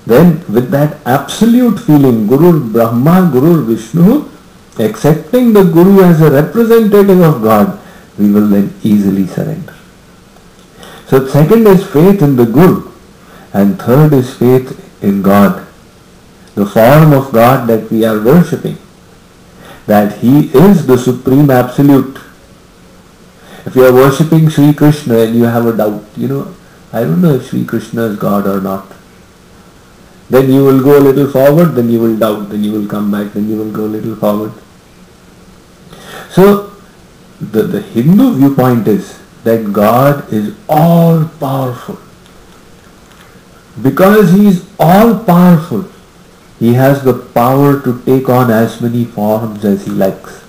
Then with that absolute feeling, Guru Brahma, Guru Vishnu, accepting the Guru as a representative of God, we will then easily surrender. So second is faith in the Guru, and third is faith in God, the form of God that we are worshipping, that He is the Supreme Absolute. If you are worshipping Sri Krishna and you have a doubt, I don't know if Sri Krishna is God or not, then you will go a little forward, then you will doubt, then you will come back, then you will go a little forward. So the Hindu viewpoint is that God is all powerful. Because He is all powerful, He has the power to take on as many forms as He likes.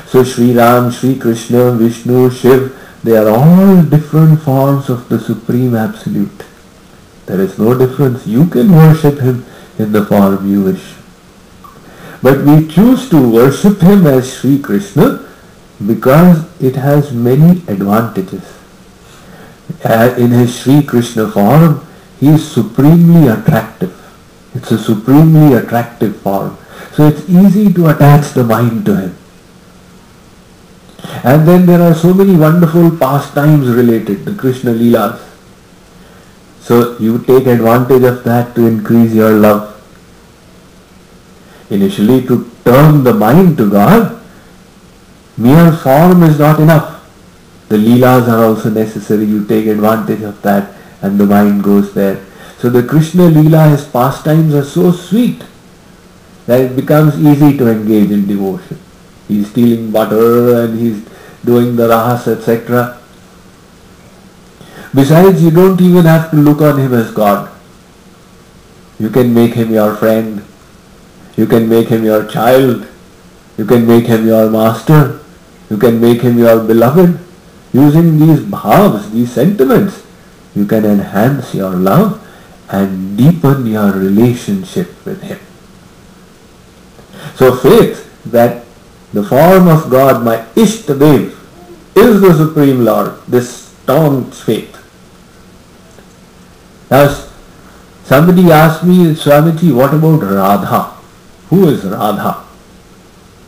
So Sri Ram, Sri Krishna, Vishnu, Shiv, they are all different forms of the Supreme Absolute. There is no difference. You can worship Him in the form you wish. But we choose to worship Him as Sri Krishna because it has many advantages. In His Sri Krishna form, He is supremely attractive. It's a supremely attractive form. So it's easy to attach the mind to Him. And then there are so many wonderful pastimes related, the Krishna Leelas. So you take advantage of that to increase your love. Initially, to turn the mind to God, mere form is not enough. The Leelas are also necessary. You take advantage of that and the mind goes there. So the Krishna Leela, his pastimes are so sweet that it becomes easy to engage in devotion. He's stealing butter and he's doing the rahas, etc. Besides, you don't even have to look on Him as God. You can make Him your friend. You can make Him your child. You can make Him your master. You can make Him your beloved. Using these bhavs, these sentiments, you can enhance your love and deepen your relationship with Him. So faith that the form of God, my Ishtadev, is the Supreme Lord, this staunch faith. Now somebody asked me, Swamiji, what about Radha? Who is Radha?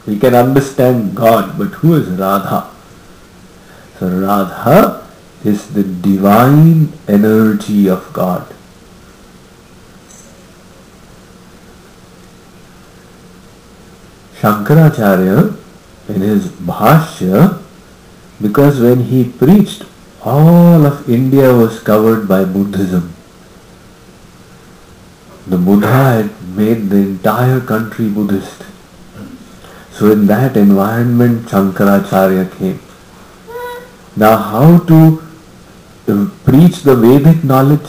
We can understand God, but who is Radha? So Radha is the divine energy of God. Shankaracharya, in his Bhashya, because when he preached, all of India was covered by Buddhism. The Buddha had made the entire country Buddhist. So in that environment, Shankaracharya came. Now how to preach the Vedic knowledge?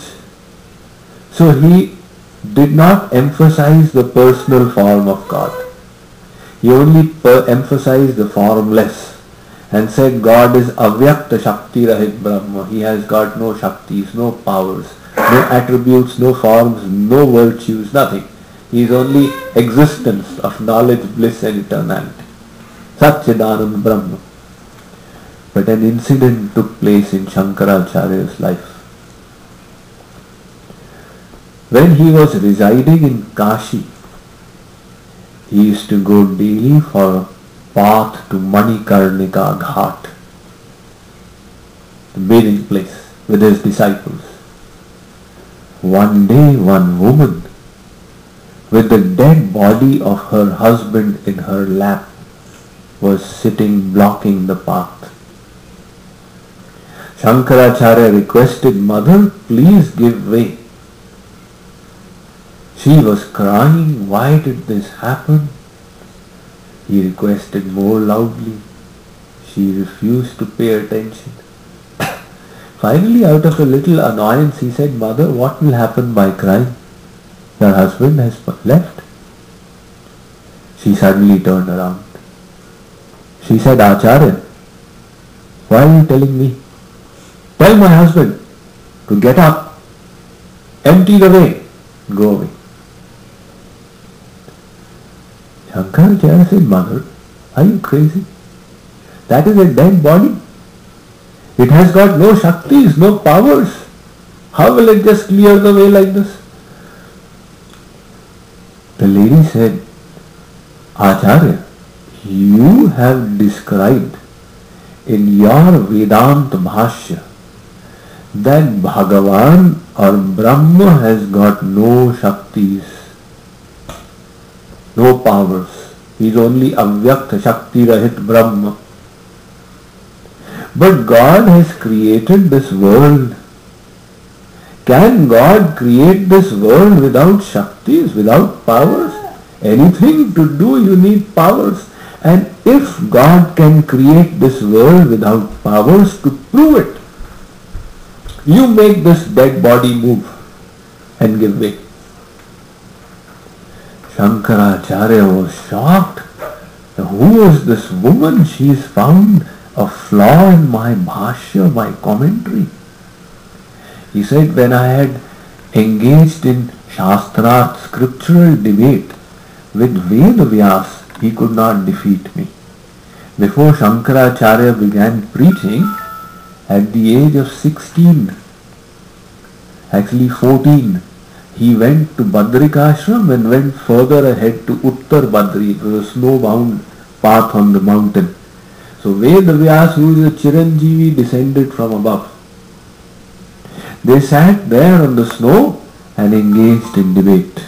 So he did not emphasize the personal form of God. He only emphasized the formless and said God is avyakta shakti rahit Brahma. He has got no shaktis, no powers, no attributes, no forms, no virtues, nothing. He is only existence of knowledge, bliss and eternality. Satchidanand Brahma. But an incident took place in Shankaracharya's life. When he was residing in Kashi, he used to go daily for a path to Manikarnika Ghat, the bathing place, with his disciples. One day, one woman, with the dead body of her husband in her lap, was sitting blocking the path. Shankaracharya requested, Mother, please give way. She was crying, why did this happen? He requested more loudly. She refused to pay attention. Finally, out of a little annoyance, he said, Mother, what will happen by crying? Your husband has left. She suddenly turned around. She said, Acharya, why are you telling me? Tell my husband to get up, empty the way, go away. Shankaracharya said, Mother, are you crazy? That is a dead body. It has got no shaktis, no powers. How will it just clear the way like this? The lady said, Acharya, you have described in your Vedanta Bhashya that Bhagavan or Brahma has got no Shaktis, no powers. He is only Avyakta Shakti Rahit Brahma. But God has created this world. Can God create this world without Shaktis, without powers? Anything to do you need powers. And if God can create this world without powers, to prove it, you make this dead body move and give way. Shankaracharya was shocked. Who is this woman? She has found a flaw in my bhashya, my commentary. He said, when I had engaged in Shastrat, scriptural debate with Vedavyas, he could not defeat me. Before Shankaracharya began preaching, at the age of 16, actually 14, he went to Badrikashram and went further ahead to Uttar Badri. It was a snow-bound path on the mountain. So Vedavyas, who is a Chiranjeevi, descended from above. They sat there on the snow and engaged in debate.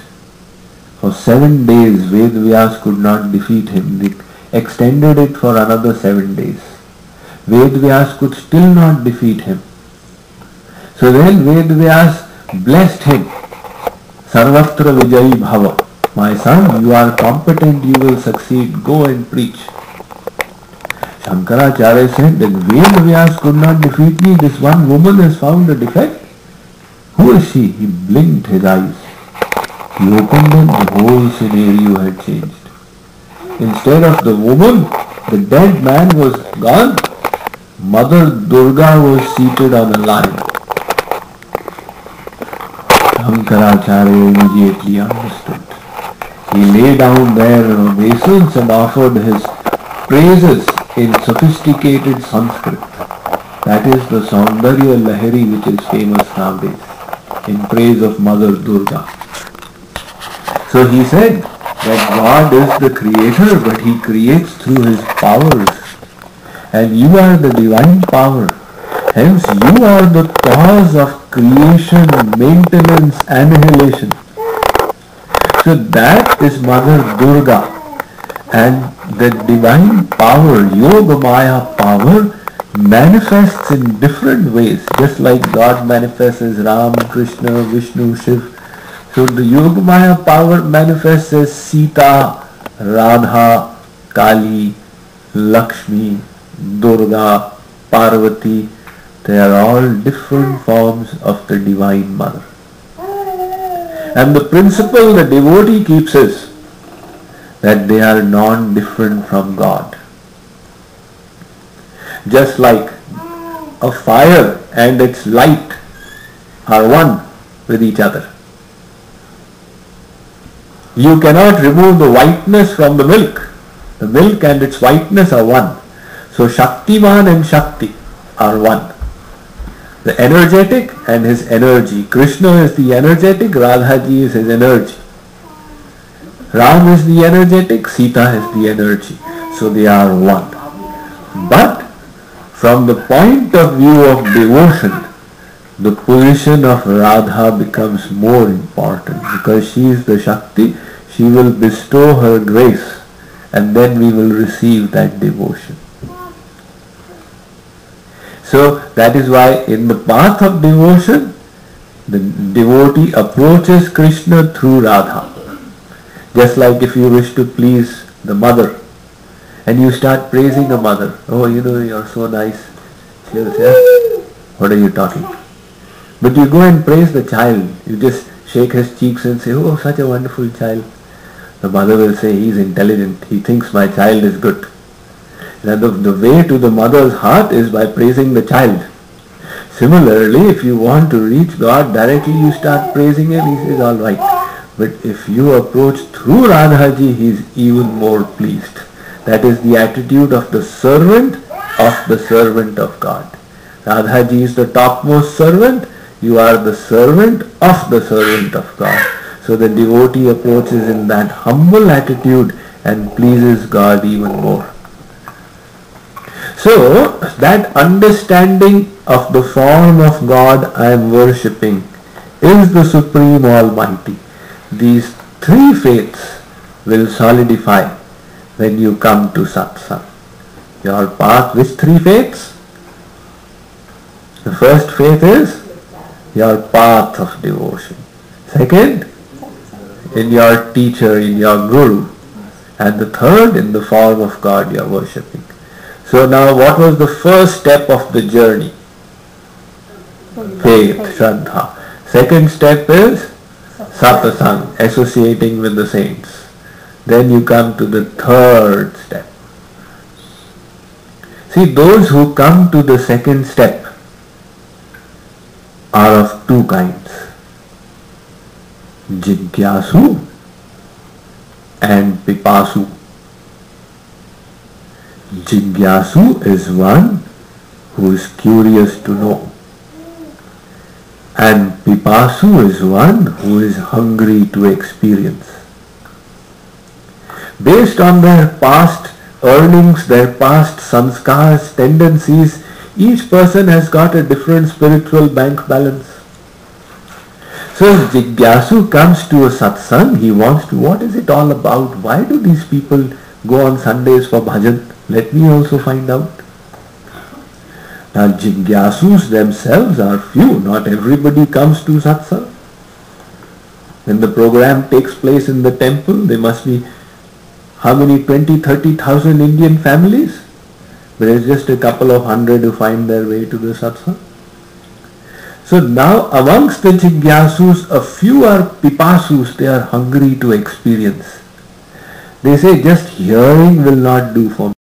For 7 days, Vedavyas could not defeat him. They extended it for another 7 days. Vedavyas could still not defeat him. So then Vedavyas blessed him. Sarvatra Vijayi Bhava. My son, you are competent, you will succeed. Go and preach. Shankaracharya said that Vedavyas could not defeat me. This one woman has found a defect. Who is she? He blinked his eyes. He opened them, the whole scenario had changed. Instead of the woman, the dead man was gone. Mother Durga was seated on a lion. Shankaracharya immediately understood. He lay down there in obeisance and offered his praises in sophisticated Sanskrit. That is the Saundarya Lahari which is famous nowadays, in praise of Mother Durga. So he said that God is the creator, but he creates through his powers. And you are the divine power. Hence you are the cause of creation, maintenance, annihilation. So that is Mother Durga. And the divine power, Yoga Maya power, manifests in different ways. Just like God manifests as Ram, Krishna, Vishnu, Shiv. So the Yoga Maya power manifests as Sita, Radha, Kali, Lakshmi, Durga, Parvati. They are all different forms of the Divine Mother. And the principle the devotee keeps is that they are non-different from God. Just like a fire and its light are one with each other. You cannot remove the whiteness from the milk. The milk and its whiteness are one. So Shaktiman and Shakti are one. The energetic and his energy. Krishna is the energetic, Radhaji is his energy. Ram is the energetic, Sita is the energy. So they are one. But from the point of view of devotion, the position of Radha becomes more important because she is the Shakti. She will bestow her grace and then we will receive that devotion. So that is why in the path of devotion, the devotee approaches Krishna through Radha. Just like if you wish to please the mother and you start praising the mother. Oh, you're so nice. She will say, what are you talking? But you go and praise the child. You just shake his cheeks and say, oh, such a wonderful child. The mother will say, he's intelligent. He thinks my child is good. And the way to the mother's heart is by praising the child. Similarly, if you want to reach God directly, you start praising him, he says, all right. But if you approach through Radhaji, he is even more pleased. That is the attitude of the servant of God. Radhaji is the topmost servant. You are the servant of God. So So the devotee approaches in that humble attitude and pleases God even more. So that understanding of the form of God I am worshipping is the Supreme Almighty. These three faiths will solidify when you come to satsang. Your path, which three faiths? The first faith is your path of devotion. Second, in your teacher, in your guru. And the third, in the form of God you are worshipping. So now what was the first step of the journey? Faith, Shraddha. Second step is satsang, associating with the saints. Then you come to the third step. See, those who come to the second step are of two kinds. Jigyasu and Pipasu. Jigyasu is one who is curious to know, and Pipasu is one who is hungry to experience. Based on their past earnings, their past sanskars, tendencies, each person has got a different spiritual bank balance. So if Jigyasu comes to a satsang, he wants to, what is it all about? Why do these people go on Sundays for bhajan? Let me also find out. Now Jigyasus themselves are few. Not everybody comes to satsang. When the program takes place in the temple, there must be how many? 20,000-30,000 Indian families? There is just a couple of hundred who find their way to the satsang. So now amongst the Jigyasus, a few are Pipasus, they are hungry to experience. They say just hearing will not do for me.